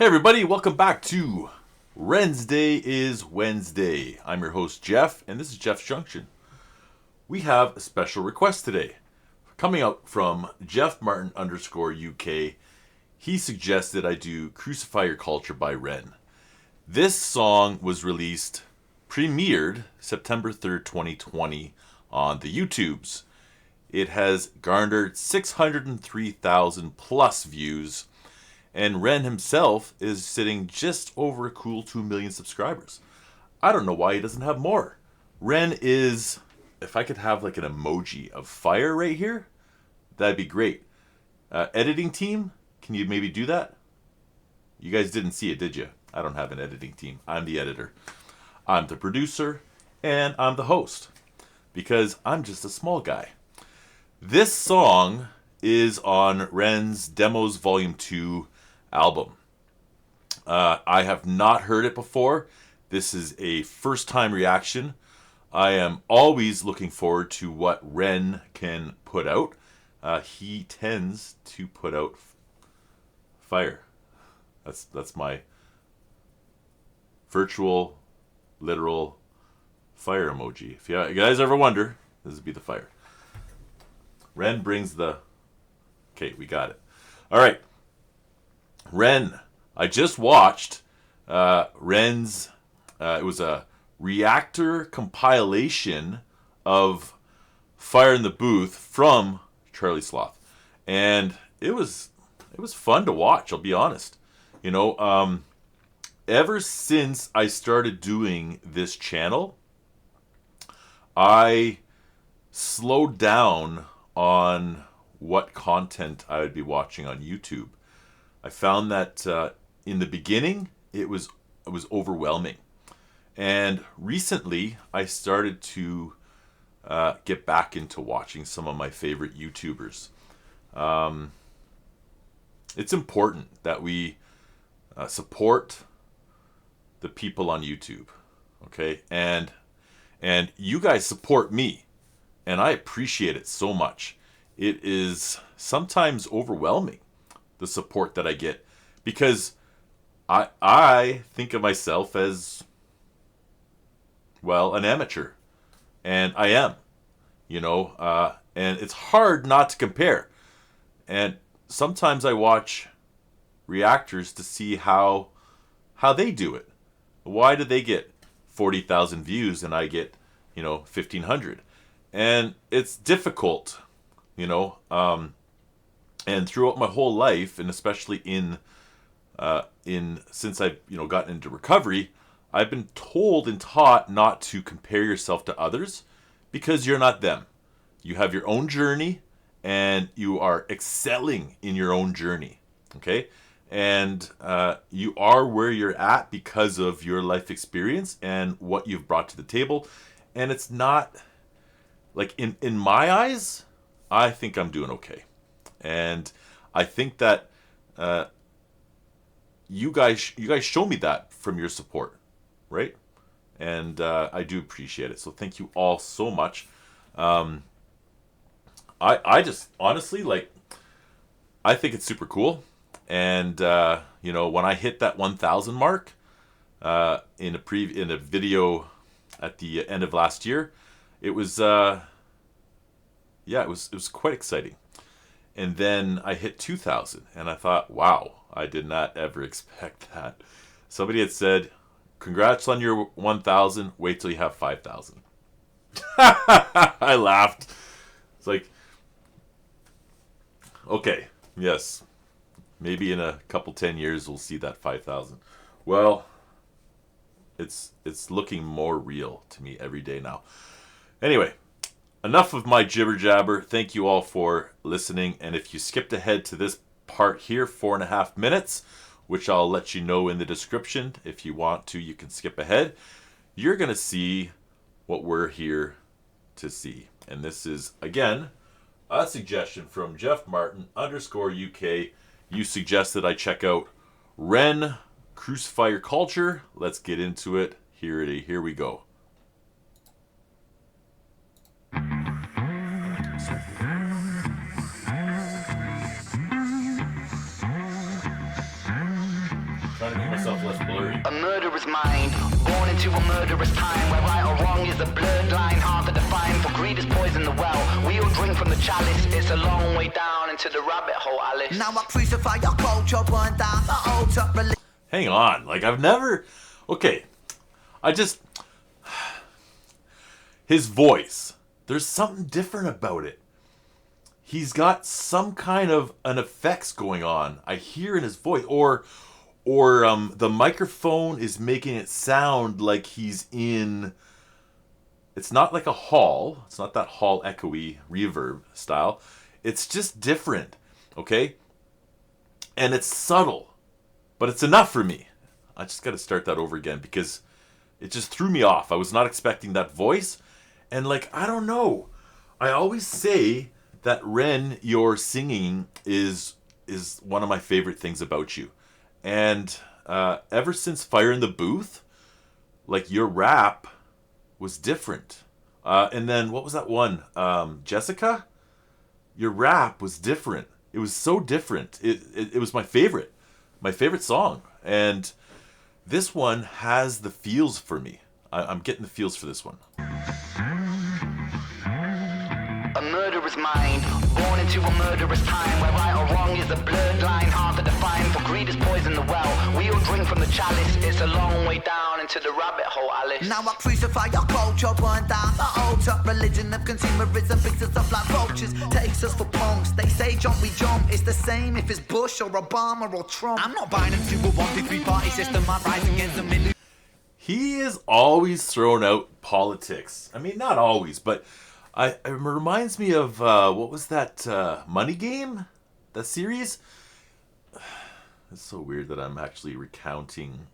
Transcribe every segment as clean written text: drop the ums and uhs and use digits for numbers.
Hey everybody, welcome back to Wednesday is Wednesday. I'm your host Jeff, and this is Jeff's Junction. We have a special request today. Coming out from Jeff Martin _UK, he suggested I do Crucify Your Culture by Ren. This song was premiered September 3rd, 2020 on the YouTubes. It has garnered 603,000 plus views, and Ren himself is sitting just over a cool 2 million subscribers. I don't know why he doesn't have more. Ren is, if I could have like an emoji of fire right here, that'd be great. Editing team, can you maybe do that? You guys didn't see it, did you? I don't have an editing team. I'm the editor. I'm the producer, and I'm the host, because I'm just a small guy. This song is on Ren's Demos Volume 2 album. I have not heard it before. This is a first time reaction. I am always looking forward to what Ren can put out. He tends to put out fire. That's my virtual, literal fire emoji. If you guys ever wonder, this would be the fire. Ren brings the... Okay, we got it. All right. Ren, I just watched Ren's, it was a reactor compilation of Fire in the Booth from Charlie Sloth. And it was fun to watch, I'll be honest. You know, ever since I started doing this channel, I slowed down on what content I would be watching on YouTube. I found that in the beginning it was overwhelming, and recently I started to get back into watching some of my favorite YouTubers. It's important that we support the people on YouTube, okay? And you guys support me, and I appreciate it so much. It is sometimes overwhelming, the support that I get, because I think of myself as, well, an amateur, and I am, you know, and it's hard not to compare. And sometimes I watch reactors to see how they do it. Why do they get 40,000 views and I get, 1,500? And it's difficult, and throughout my whole life, and especially in since I've gotten into recovery, I've been told and taught not to compare yourself to others, because you're not them. You have your own journey, and you are excelling in your own journey. Okay, and you are where you're at because of your life experience and what you've brought to the table. And it's not like, in my eyes, I think I'm doing okay. And I think that you guys show me that from your support, right? And I do appreciate it. So thank you all so much. I just honestly, I think it's super cool. And when I hit that 1,000 mark in a video at the end of last year, it was it was quite exciting. And then I hit 2,000, and I thought, wow, I did not ever expect that. Somebody had said, congrats on your 1,000, wait till you have 5,000. I laughed. It's like, okay, yes, maybe in a couple 10 years we'll see that 5,000. Well, it's looking more real to me every day now. Anyway, enough of my jibber jabber. Thank you all for listening. And if you skipped ahead to this part here, 4.5 minutes, which I'll let you know in the description. If you want to, you can skip ahead. You're going to see what we're here to see. And this is, again, a suggestion from Jeff Martin _UK. You suggested I check out Ren, Crucify Your Culture. Let's get into it. Here we go. Trying to make myself less blurry. A murderer's mind, born into a murderous time, where right or wrong is a blurred line, hard to define. For greed is poison the well. We all drink from the chalice. It's a long way down into the rabbit hole, Alice. Now I crucify your culture, burn down the altar. Hang on, like I've never. Okay, his voice. There's something different about it. He's got some kind of an effects going on. I hear in his voice, or the microphone is making it sound like he's in. It's not like a hall. It's not that hall echoey reverb style. It's just different, okay? And it's subtle, but it's enough for me. I just got to start that over again because it just threw me off. I was not expecting that voice, and like I don't know. I always say that Ren, your singing is one of my favorite things about you. And ever since Fire in the Booth, like your rap was different. And then what was that one? Jessica? Your rap was different. It was so different. It was my favorite song. And this one has the feels for me. I'm getting the feels for this one. A murderer's mind, born into a murderous time, where right or wrong is a blurred line, hard to define. For greed is poison the well. We all drink from the chalice. It's a long way down into the rabbit hole, Alice. Now I crucify your culture, burn down the altar. Religion of consumerism picks us up like vultures, takes us for punks. They say jump, we jump. It's the same if it's Bush or Obama or Trump. I'm not buying into a 1-2-3 party system. I rise against a million. He is always thrown out politics. I mean, not always, but it reminds me of, what was that, Money Game? That series? It's so weird that I'm actually recounting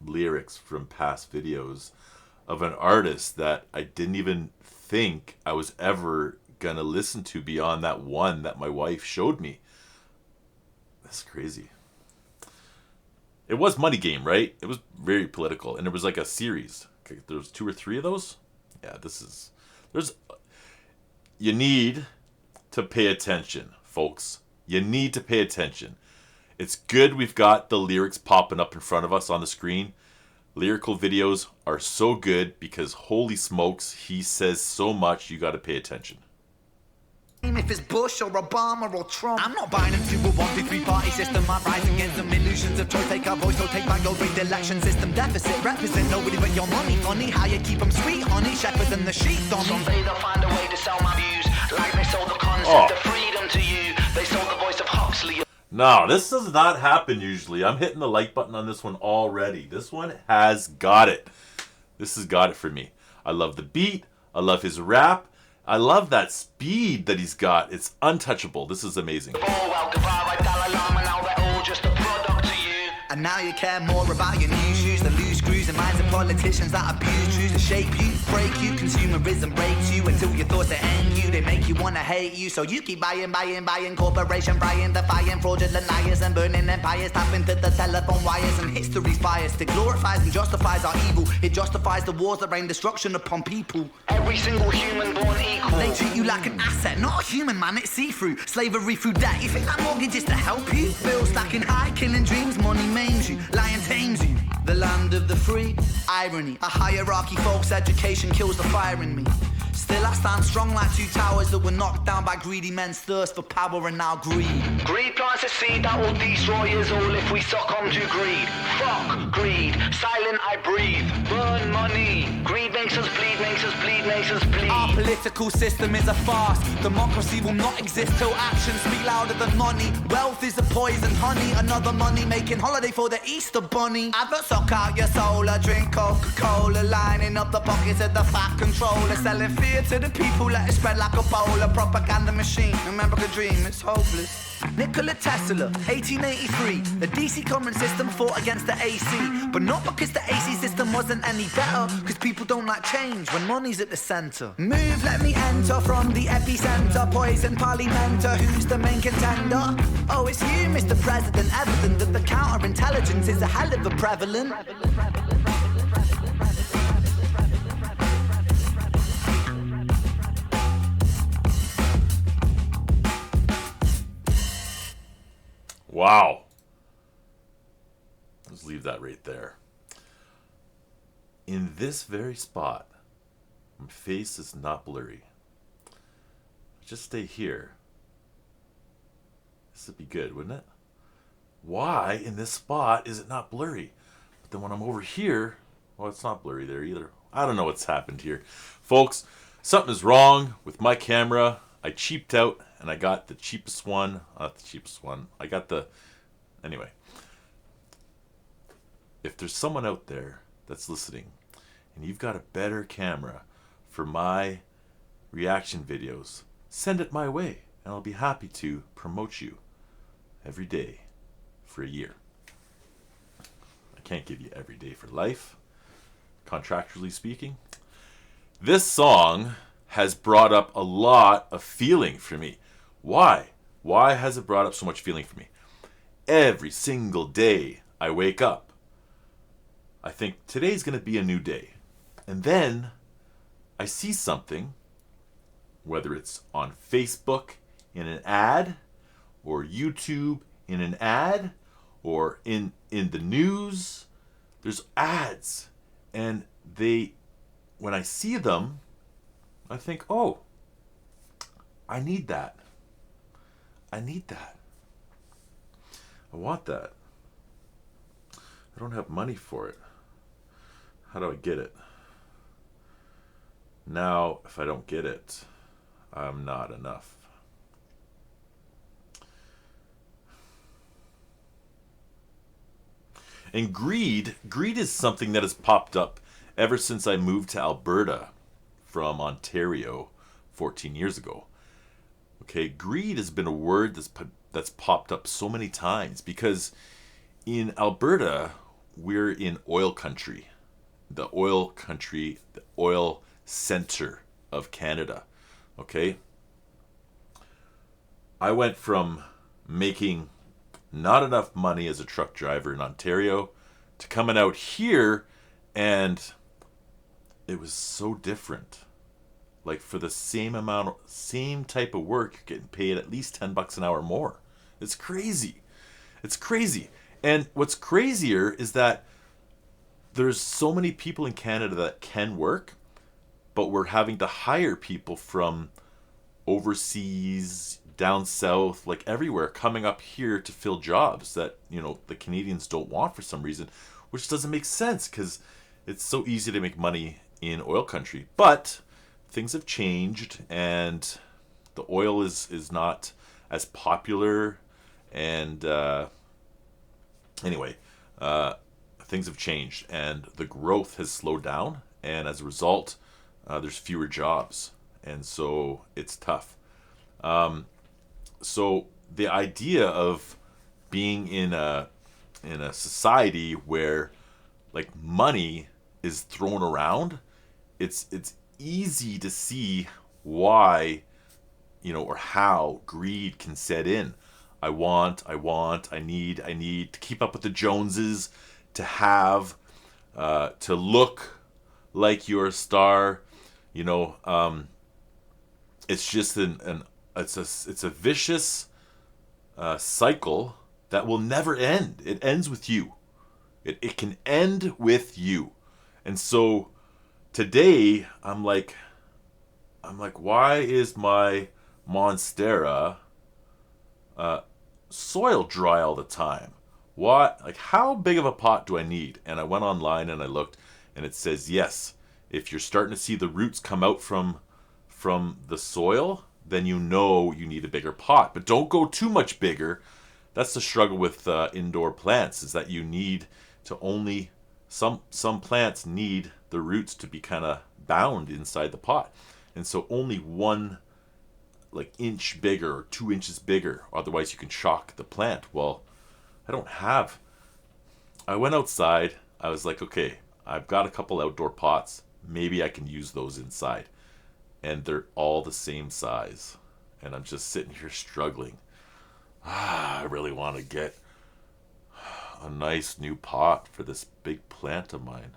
lyrics from past videos of an artist that I didn't even think I was ever going to listen to beyond that one that my wife showed me. That's crazy. It was Money Game, right? It was very political, and it was like a series. Okay, there was 2 or 3 of those. Yeah, you need to pay attention, folks. You need to pay attention. It's good we've got the lyrics popping up in front of us on the screen. Lyrical videos are so good because holy smokes, he says so much, you got to pay attention. If it's Bush or Obama or Trump, I'm not buying into a 1-2-3 party system. I rise against them illusions of choice. Take our voice, so take back your rigged election system. Deficit represent nobody but your money. Funny how you keep them sweet, honey. Shepherds and the sheep, Donny. Someday they'll find a way to sell my views, like they sold the concept of freedom to you. They sold the voice of Huxley. No, this does not happen usually. I'm hitting the like button on this one already. This one has got it. This has got it for me. I love the beat. I love his rap. I love that speed that he's got. It's untouchable. This is amazing. And now you care more about your new shoes, the loose screws and minds of politicians that abuse truths to shape you, break you. Consumerism breaks you until your thoughts that ain't you. They make you want to hate you, so you keep buying. Corporation buying, defying fraudulent liars and burning empires. Tap into the telephone wires and history's biased. It glorifies and justifies our evil. It justifies the wars that rain destruction upon people. Every single human born equal. They treat you like an asset, not a human, man. It's see-through. Slavery through debt. You think that mortgage is to help you? Bills stacking high, killing dreams, money maims you. Lion tames you. The land of the free. Irony. A hierarchy, folks. Education kills the fire in me. Still I stand strong like 2 towers that were knocked down by greedy men's thirst for power and now greed. Greed plants a seed that will destroy us all if we succumb to greed. Fuck greed, silent I breathe, burn money. Greed makes us bleed, makes us bleed, makes us bleed. Our political system is a farce. Democracy will not exist till actions speak louder than money. Wealth is a poison honey, another money making holiday for the Easter bunny. Adverts suck out your soul, drink Coca-Cola, lining up the pockets of the fat controller, selling fear to the people, let it spread like a bowl. A propaganda machine, America dream, it's hopeless. Nikola Tesla, 1883. The DC current system fought against the AC, but not because the AC system wasn't any better, because people don't like change when money's at the center. Move, let me enter from the epicenter. Poison parliamenter, who's the main contender? Oh, it's you, Mr. President. Evident that the counterintelligence is a hell of a prevalent. Wow. Let's leave that right there. In this very spot, my face is not blurry. Just stay here. This would be good, wouldn't it? Why in this spot is it not blurry? But then when I'm over here, well, it's not blurry there either. I don't know what's happened here. Folks, something is wrong with my camera. I cheaped out and I got the cheapest one. Not the cheapest one. I got the... Anyway. If there's someone out there that's listening and you've got a better camera for my reaction videos, send it my way and I'll be happy to promote you every day for a year. I can't give you every day for life, contractually speaking. This song has brought up a lot of feeling for me. Why? Why has it brought up so much feeling for me? Every single day I wake up, I think today's going to be a new day. And then I see something, whether it's on Facebook in an ad, or YouTube in an ad, or in the news. There's ads. And when I see them, I think, oh, I need that. I need that. I want that. I don't have money for it. How do I get it? Now, if I don't get it, I'm not enough. And greed is something that has popped up ever since I moved to Alberta from Ontario 14 years ago. Okay, greed has been a word that's popped up so many times because in Alberta, we're in oil country. The oil country, the oil center of Canada. Okay? I went from making not enough money as a truck driver in Ontario to coming out here, and it was so different. Like for the same type of work, you're getting paid at least $10 an hour more. It's crazy. It's crazy. And what's crazier is that there's so many people in Canada that can work, but we're having to hire people from overseas, down south, like everywhere, coming up here to fill jobs that, the Canadians don't want for some reason, which doesn't make sense because it's so easy to make money in oil country. But things have changed and the oil is not as popular. And anyway, things have changed and the growth has slowed down. And as a result, there's fewer jobs. And so it's tough. So the idea of being in a society where like money is thrown around, it's easy to see why, or how greed can set in. I need to keep up with the Joneses, to have, to look like you're a star. It's just it's a vicious cycle that will never end. It ends with you. It can end with you. And so today I'm like, why is my Monstera soil dry all the time? What? Like, how big of a pot do I need? And I went online and I looked, and it says yes. If you're starting to see the roots come out from the soil, then you need a bigger pot. But don't go too much bigger. That's the struggle with indoor plants, is that you need to only... Some plants need the roots to be kind of bound inside the pot. And so only 1 inch bigger or 2 inches bigger. Otherwise you can shock the plant. Well, I went outside. I was like, okay, I've got a couple outdoor pots. Maybe I can use those inside. And they're all the same size. And I'm just sitting here struggling. I really want to get a nice new pot for this big plant of mine.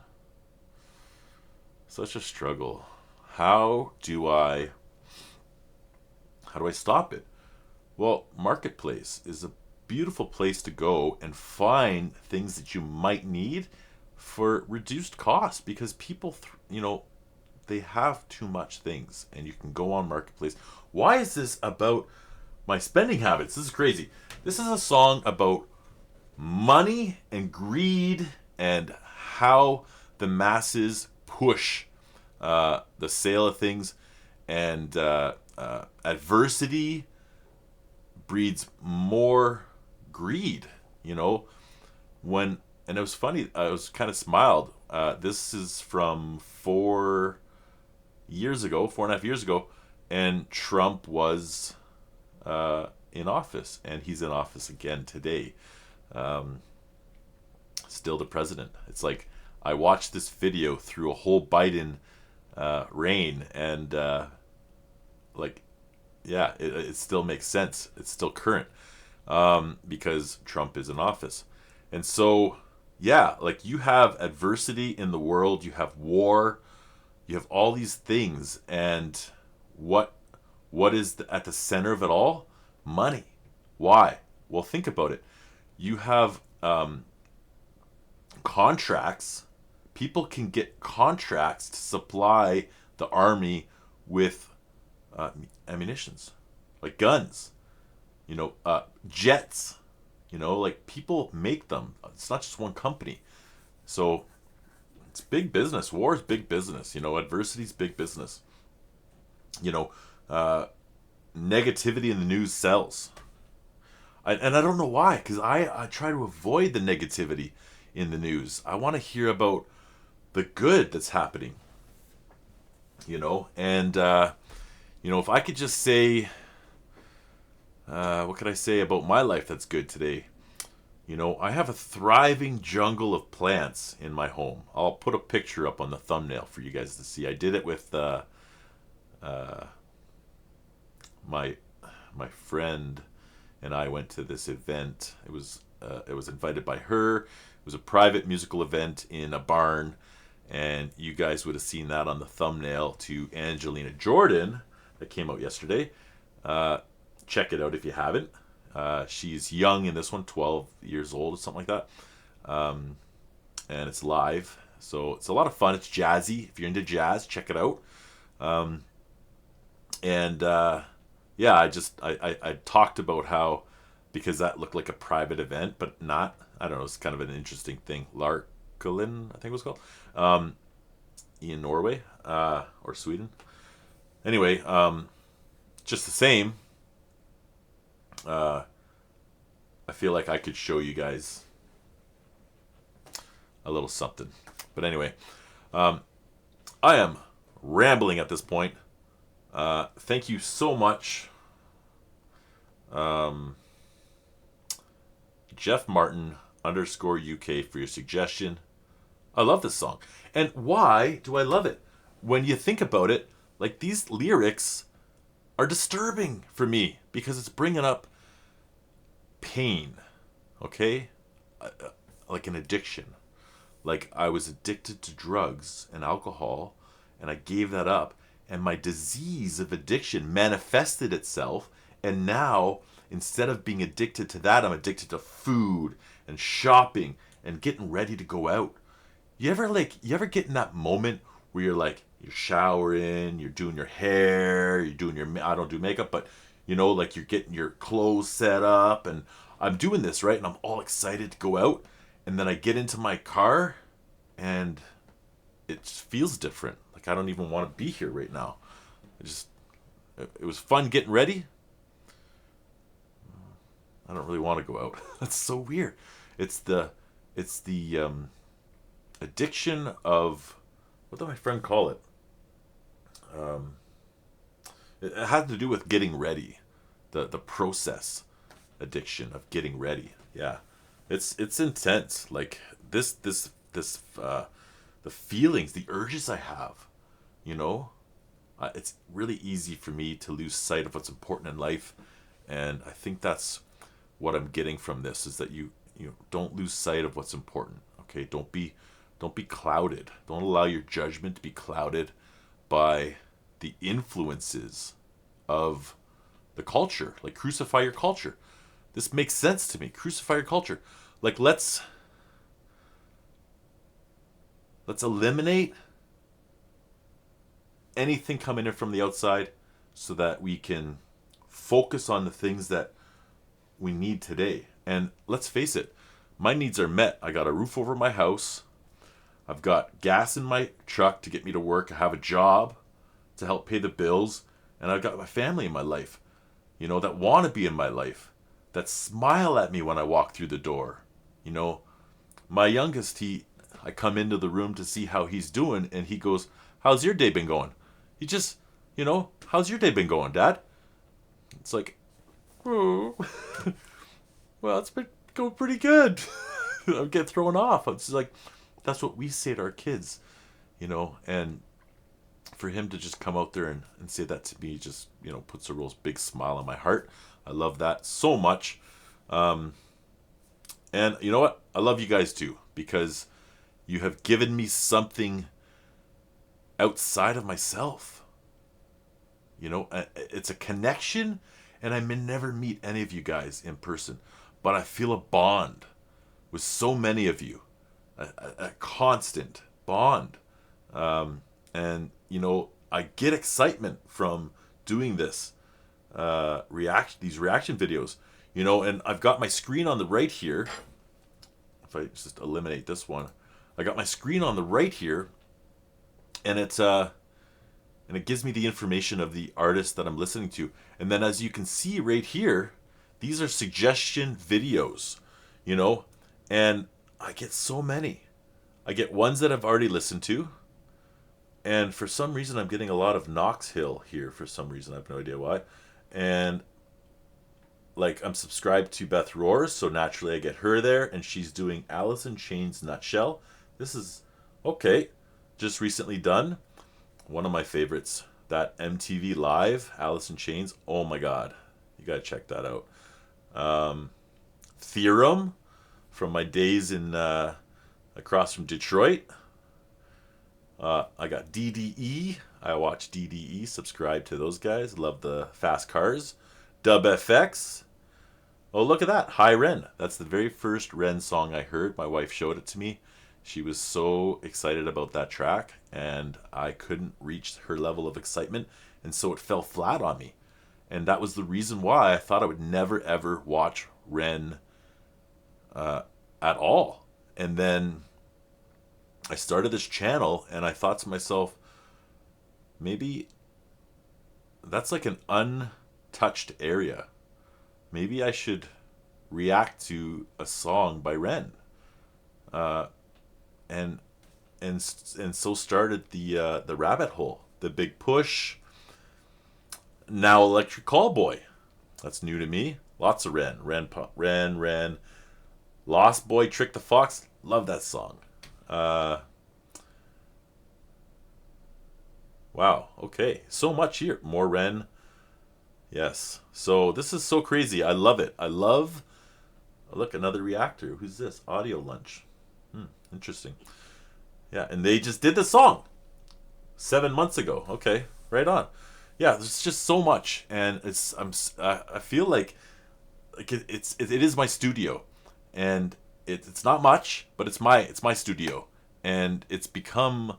Such a struggle. How do I stop it? Well, Marketplace is beautiful place to go and find things that you might need for reduced cost, because people, they have too much things, and you can go on Marketplace. Why is this about my spending habits? This is crazy. This is a song about money and greed and how the masses push the sale of things, and adversity breeds more greed. And it was funny. I was kind of smiled. This is from 4.5 years ago, and Trump was in office, and he's in office again today. Still the president. It's like I watched this video through a whole Biden reign, and it still makes sense. It's still current, because Trump is in office. And so, you have adversity in the world, you have war, you have all these things, and what is at the center of it all? Money. Why? Well, think about it. You have contracts. People can get contracts to supply the army with ammunitions, like guns, jets, like people make them. It's not just one company. So it's big business. War is big business. Adversity is big business. Negativity in the news sells. And I don't know why, because I try to avoid the negativity in the news. I want to hear about the good that's happening. And if I could just say, what could I say about my life that's good today? I have a thriving jungle of plants in my home. I'll put a picture up on the thumbnail for you guys to see. I did it with my friend, and I went to this event. It was invited by her. It was a private musical event in a barn, and you guys would have seen that on the thumbnail to Angelina Jordan that came out yesterday. Check it out if you haven't. She's young in this one, 12 years old or something like that. And it's live, so it's a lot of fun. It's jazzy. If you're into jazz, check it out. I talked about how, because that looked like a private event, but not. I don't know. It's kind of an interesting thing. Larkollen, I think it was called, in Norway or Sweden. Anyway, just the same. I feel like I could show you guys a little something. But anyway, I am rambling at this point. Thank you so much, Jeff Martin _UK, for your suggestion. I love this song. And why do I love it? When you think about it, like, these lyrics are disturbing for me because it's bringing up pain, okay? Like an addiction. Like, I was addicted to drugs and alcohol, and I gave that up, and my disease of addiction manifested itself, and now, instead of being addicted to that, I'm addicted to food and shopping and getting ready to go out. You ever get in that moment where you're showering, you're doing your hair, you're doing I don't do makeup, but like, you're getting your clothes set up, and I'm doing this, right? And I'm all excited to go out, and then I get into my car, and it just feels different. Like, I don't even want to be here right now. It was fun getting ready. I don't really want to go out. That's so weird. It's the addiction of, what did my friend call it? It had to do with getting ready, the process addiction of getting ready. Yeah, it's intense. Like, the feelings, the urges I have. It's really easy for me to lose sight of what's important in life, and I think that's what I'm getting from this, is that you don't lose sight of what's important. Okay, don't be clouded. Don't allow your judgment to be clouded by the influences of the culture. Like, crucify your culture. This makes sense to me. Crucify your culture. Like, let's eliminate anything coming in from the outside so that we can focus on the things that we need today. And let's face it, my needs are met. I got a roof over my house. I've got gas in my truck to get me to work. I have a job to help pay the bills. And I've got my family in my life, you know, that want to be in my life, that smile at me when I walk through the door. You know, my youngest, I come into the room to see how he's doing, and he goes, "How's your day been going?" He just, you know, "How's your day been going, Dad?" It's like, "Oh, well, it's been going pretty good." I get thrown off. It's just like, that's what we say to our kids, you know, and for him to just come out there and say that to me just, you know, puts a real big smile on my heart. I love that so much. And you know what? I love you guys too, because you have given me something outside of myself. You know, it's a connection, and I may never meet any of you guys in person, but I feel a bond with so many of you, a constant bond. And, you know, I get excitement from doing this, these reaction videos, you know, and I've got my screen on the right here. If I just eliminate this one, I got my screen on the right here, and it gives me the information of the artist that I'm listening to. And then, as you can see right here, these are suggestion videos, you know, and I get so many. I get ones that I've already listened to. And for some reason, I'm getting a lot of Knox Hill here for some reason. I have no idea why. And like, I'm subscribed to Beth Roars, so naturally I get her there. And she's doing Alice in Chains Nutshell. This is, okay, just recently done. One of my favorites, that MTV Live, Alice in Chains. Oh my God. You got to check that out. Theorem, from my days in across from Detroit. I got DDE. I watch DDE. Subscribe to those guys. Love the fast cars. Dub FX. Oh, look at that. Hi Ren. That's the very first Ren song I heard. My wife showed it to me. She was so excited about that track, and I couldn't reach her level of excitement, and so it fell flat on me. And that was the reason why I thought I would never ever watch Ren at all. And then I started this channel, and I thought to myself, maybe that's like an untouched area. Maybe I should react to a song by Ren. And so started the rabbit hole. The Big Push. Now Electric Callboy. That's new to me. Lots of Ren. Lost Boy, Trick the Fox. Love that song. Wow. Okay. So much here. More Ren. Yes. So this is so crazy. I love it. I love. Look, another reactor. Who's this? Audio Lunch. Interesting. Yeah, and they just did the song 7 months ago. Okay, right on. Yeah, there's just so much, and I feel like it is my studio, and it's not much, but it's my studio, and it's become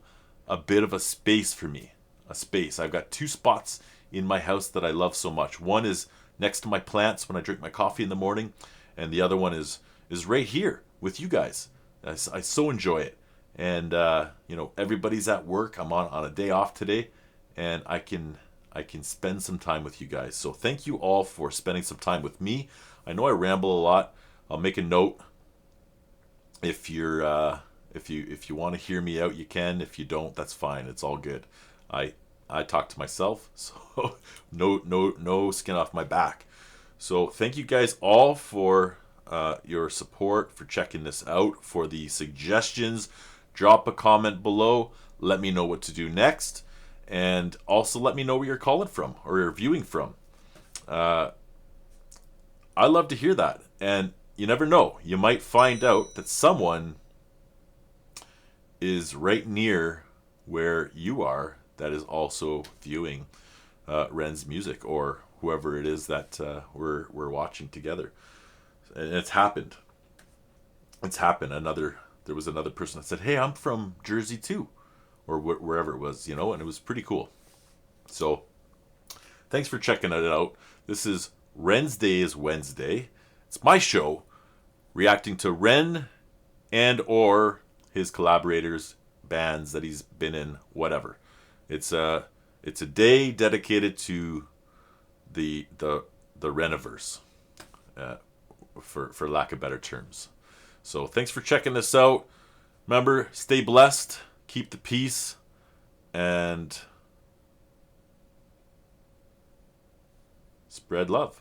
a bit of a space for me. A space. I've got 2 spots in my house that I love so much. One is next to my plants when I drink my coffee in the morning, and the other one is right here with you guys. I so enjoy it. And you know, everybody's at work. I'm on a day off today, and I can spend some time with you guys. So thank you all for spending some time with me. I know I ramble a lot. I'll make a note. If you want to hear me out, you can. If you don't, that's fine. It's all good. I talk to myself, so no skin off my back. So thank you guys all for your support, for checking this out, for the suggestions. Drop a comment below. Let me know what to do next. And also let me know where you're calling from or you're viewing from. I love to hear that. And you never know. You might find out that someone is right near where you are that is also viewing Ren's music, or whoever it is that we're watching together. and it's happened. It's happened. There was another person that said, "Hey, I'm from Jersey too," or wherever it was, and it was pretty cool. So, thanks for checking it out. This is Ren's Day is Wednesday. It's my show, reacting to Ren and or his collaborators, bands that he's been in, whatever. It's a day dedicated to the Reniverse, for lack of better terms. So thanks for checking this out. Remember, stay blessed, keep the peace, and spread love.